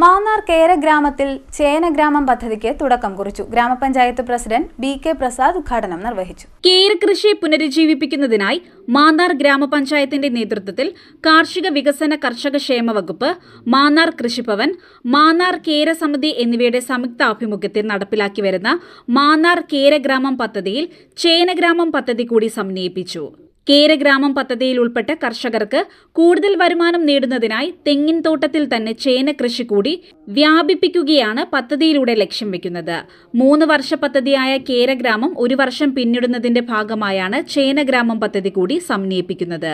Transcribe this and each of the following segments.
മാന്നാർ കേര ഗ്രാമത്തിൽ ചേനഗ്രാമം പദ്ധതിക്ക് തുടക്കം കുറിച്ചു. ഗ്രാമപഞ്ചായത്ത് പ്രസിഡന്റ് ബി.കെ. പ്രസാദ് ഉദ്ഘാടനം നിർവഹിച്ചു. കേര കൃഷി പുനരുജ്ജീവിപ്പിക്കുന്നതിനായി മാന്നാർ ഗ്രാമപഞ്ചായത്തിന്റെ നേതൃത്വത്തിൽ കാർഷിക വികസന കർഷക ക്ഷേമ വകുപ്പ്, മാന്നാർ കൃഷിഭവൻ, മാന്നാർ കേര സമിതി എന്നിവയുടെ സംയുക്താഭിമുഖ്യത്തിൽ നടപ്പിലാക്കി വരുന്ന മാന്നാർ കേരഗ്രാമം പദ്ധതിയിൽ ചേനഗ്രാമം പദ്ധതി കൂടി സമന്വയിപ്പിച്ചു. കേരഗ്രാമം പദ്ധതിയിൽ ഉൾപ്പെട്ട കർഷകർക്ക് കൂടുതൽ വരുമാനം നേടുന്നതിനായി തെങ്ങിൻ തോട്ടത്തിൽ തന്നെ ചേന കൃഷി കൂടി വ്യാപിപ്പിക്കുകയാണ് പദ്ധതിയിലൂടെ ലക്ഷ്യം വെക്കുന്നത്. 3 വർഷ പദ്ധതിയായ കേരഗ്രാമം 1 വർഷം പിന്നിടുന്നതിന്റെ ഭാഗമായാണ് ചേനഗ്രാമം പദ്ധതി കൂടി സമന്വയിപ്പിക്കുന്നത്.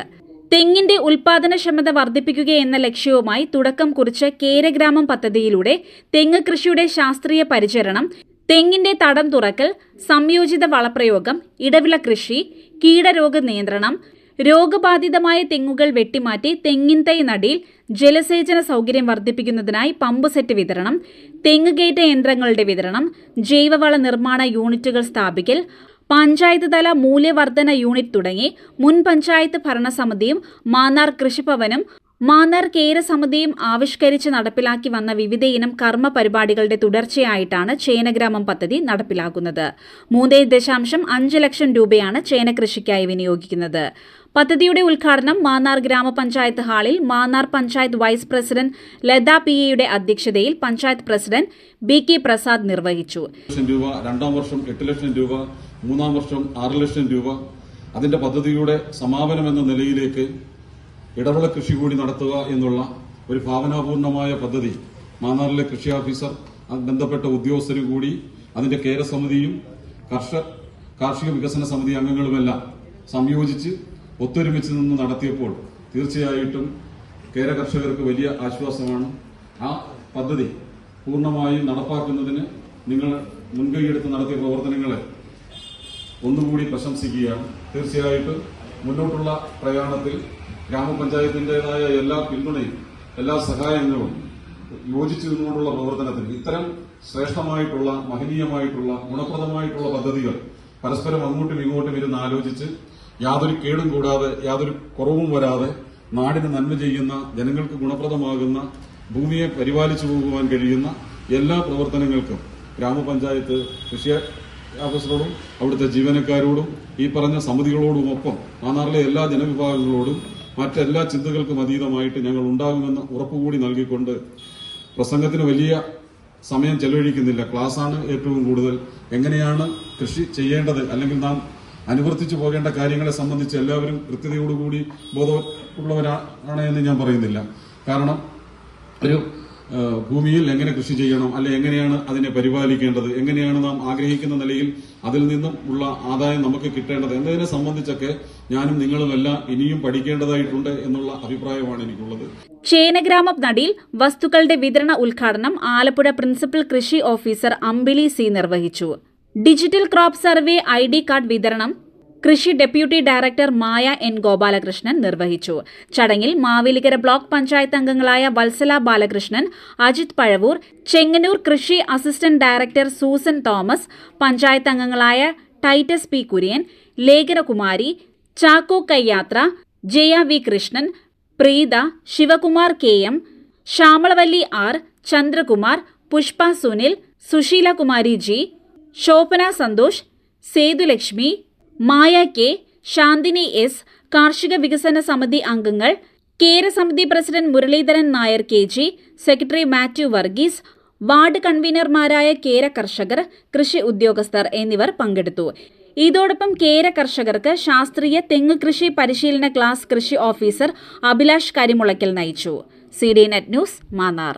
തെങ്ങിന്റെ ഉൽപാദനക്ഷമത വർദ്ധിപ്പിക്കുക എന്ന ലക്ഷ്യവുമായി തുടക്കം കുറിച്ച കേരഗ്രാമം പദ്ധതിയിലൂടെ തെങ്ങ് കൃഷിയുടെ ശാസ്ത്രീയ പരിചരണം, തെങ്ങിന്റെ തടം തുറക്കൽ, സംയോജിത വളപ്രയോഗം, ഇടവിള കൃഷി, കീടരോഗ നിയന്ത്രണം, രോഗബാധിതമായ തെങ്ങുകൾ വെട്ടിമാറ്റി തെങ്ങിൻ തൈ നടീൽ, ജലസേചന സൗകര്യം വർദ്ധിപ്പിക്കുന്നതിനായി പമ്പ് സെറ്റ് വിതരണം, തെങ്ങുകയറ്റ യന്ത്രങ്ങളുടെ വിതരണം, ജൈവവള നിർമ്മാണ യൂണിറ്റുകൾ സ്ഥാപിക്കൽ, പഞ്ചായത്ത് തല മൂല്യവർദ്ധന യൂണിറ്റ് തുടങ്ങി മുൻ പഞ്ചായത്ത് ഭരണസമിതിയും മാന്നാർ കൃഷിഭവനും മാന്നാർ കേര സമിതിയും ആവിഷ്കരിച്ച് നടപ്പിലാക്കി വന്ന വിവിധയിനം കർമ്മ പരിപാടികളുടെ തുടർച്ചയായിട്ടാണ് ചേനഗ്രാമം പദ്ധതി നടപ്പിലാക്കുന്നത്. 3.5 ലക്ഷം രൂപയാണ് ചേനകൃഷിക്കായി വിനിയോഗിക്കുന്നത്. പദ്ധതിയുടെ ഉദ്ഘാടനം മാന്നാർ ഗ്രാമപഞ്ചായത്ത് ഹാളിൽ മാന്നാർ പഞ്ചായത്ത് വൈസ് പ്രസിഡന്റ് ലത പി.എയുടെ അധ്യക്ഷതയിൽ പഞ്ചായത്ത് പ്രസിഡന്റ് ബി.കെ. പ്രസാദ് നിർവഹിച്ചു. രണ്ടാം വർഷം 8 ലക്ഷം രൂപ, 3-ാം വർഷം 6 ലക്ഷം രൂപ. അതിന്റെ പദ്ധതിയുടെ സമാപനം എന്ന നിലയിലേക്ക് ഇടവിള കൃഷി കൂടി നടത്തുക എന്നുള്ള ഒരു ഭാവനാപൂർണമായ പദ്ധതി മാന്നാറിലെ കൃഷി ഓഫീസർ, ബന്ധപ്പെട്ട ഉദ്യോഗസ്ഥരും കൂടി അതിന്റെ കേര സമിതിയും കാർഷിക വികസന സമിതി അംഗങ്ങളുമെല്ലാം സംയോജിച്ച് ഒത്തൊരുമിച്ച് നിന്ന് നടത്തിയപ്പോൾ തീർച്ചയായിട്ടും കേര കർഷകർക്ക് വലിയ ആശ്വാസമാണ്. ആ പദ്ധതി പൂർണ്ണമായും നടപ്പാക്കുന്നതിന് നിങ്ങൾ മുൻകൈയെടുത്ത് നടത്തിയ പ്രവർത്തനങ്ങളെ ഒന്നുകൂടി പ്രശംസിക്കുകയാണ്. തീർച്ചയായിട്ടും മുന്നോട്ടുള്ള പ്രയാണത്തിൽ ഗ്രാമപഞ്ചായത്തിന്റേതായ എല്ലാ പിന്തുണയും എല്ലാ സഹായങ്ങളും യോജിച്ചു നിന്നുകൊണ്ടുള്ള പ്രവർത്തനത്തിന് ഇത്തരം ശ്രേഷ്ഠമായിട്ടുള്ള, മഹനീയമായിട്ടുള്ള, ഗുണപ്രദമായിട്ടുള്ള പദ്ധതികൾ പരസ്പരം അങ്ങോട്ടും ഇങ്ങോട്ടും ഇരുന്ന് ആലോചിച്ച് യാതൊരു കേടും കൂടാതെ, യാതൊരു കുറവും വരാതെ നാടിന് നന്മ ചെയ്യുന്ന, ജനങ്ങൾക്ക് ഗുണപ്രദമാകുന്ന, ഭൂമിയെ പരിപാലിച്ചു പോകുവാൻ കഴിയുന്ന എല്ലാ പ്രവർത്തനങ്ങൾക്കും ഗ്രാമപഞ്ചായത്ത് കൃഷി ഓഫീസറോടും അവിടുത്തെ ജീവനക്കാരോടും ഈ പറഞ്ഞ സമിതികളോടുമൊപ്പം മാന്നാറിലെ എല്ലാ ജനവിഭാഗങ്ങളോടും മറ്റെല്ലാ ചിന്തകൾക്കും അതീതമായിട്ട് ഞങ്ങൾ ഉണ്ടാകുമെന്ന് ഉറപ്പുകൂടി നൽകിക്കൊണ്ട് പ്രസംഗത്തിന് വലിയ സമയം ചെലവഴിക്കുന്നില്ല. ക്ലാസ്സാണ് ഏറ്റവും കൂടുതൽ. എങ്ങനെയാണ് കൃഷി ചെയ്യേണ്ടത്, അല്ലെങ്കിൽ നാം അനുവർത്തിച്ചു പോകേണ്ട കാര്യങ്ങളെ സംബന്ധിച്ച് എല്ലാവരും കൃത്യതയോടുകൂടി ബോധമുള്ളവരാണ് എന്ന് ഞാൻ പറയുന്നില്ല. കാരണം ഒരു ഭൂമിയിൽ എങ്ങനെ കൃഷി ചെയ്യണം, അല്ലെ എങ്ങനെയാണ് അതിനെ പരിപാലിക്കേണ്ടത്, എങ്ങനെയാണ് നാം ആഗ്രഹിക്കുന്ന നിലയിൽ അതിൽ നിന്നും ഉള്ള ആദായം നമുക്ക് കിട്ടേണ്ടത് എന്നതിനെ സംബന്ധിച്ചൊക്കെ ഞാനും നിങ്ങളുമെല്ലാം ഇനിയും പഠിക്കേണ്ടതായിട്ടുണ്ട് എന്നുള്ള അഭിപ്രായമാണ് എനിക്കുള്ളത്. ചേനഗ്രാമം നടീൽ വസ്തുക്കളുടെ വിതരണ ഉദ്ഘാടനം ആലപ്പുഴ പ്രിൻസിപ്പൽ കൃഷി ഓഫീസർ അമ്പിളി സി നിർവഹിച്ചു. Digital crop survey ID card വിതരണം കൃഷി ഡെപ്യൂട്ടി ഡയറക്ടർ മായ എൻ ഗോപാലകൃഷ്ണൻ നിർവഹിച്ചു. ചടങ്ങിൽ മാവേലിക്കര ബ്ലോക്ക് പഞ്ചായത്ത് അംഗങ്ങളായ വത്സല ബാലകൃഷ്ണൻ, അജിത് പഴവൂർ, ചെങ്ങന്നൂർ കൃഷി assistant director Susan Thomas, panchayat അംഗങ്ങളായ Titus P Kurian, Lekhanakumari, Chacko Kayyathra, Jaya V Krishnan, Preetha, Sivakumar KM, Shyamalavalli R, Chandrakumar, Pushpa Sunil, Susheelakumari G, Shobhana Santhosh, Sethulakshmi, Maya K, Shanthini S, കാർഷിക വികസന സമിതി അംഗങ്ങൾ, കേര സമിതി president Muraleedharan Nair KG, secretary Mathew Varghese, ward കൺവീനർമാരായ കേര കർഷകർ, കൃഷി ഉദ്യോഗസ്ഥർ എന്നിവർ പങ്കെടുത്തു. ഇതോടൊപ്പം കേര കർഷകർക്ക് ശാസ്ത്രീയ തെങ്ങ് കൃഷി പരിശീലന ക്ലാസ് കൃഷി ഓഫീസർ അഭിലാഷ് കരിമുളയ്ക്കൽ നയിച്ചു. CD Net news, Mannar.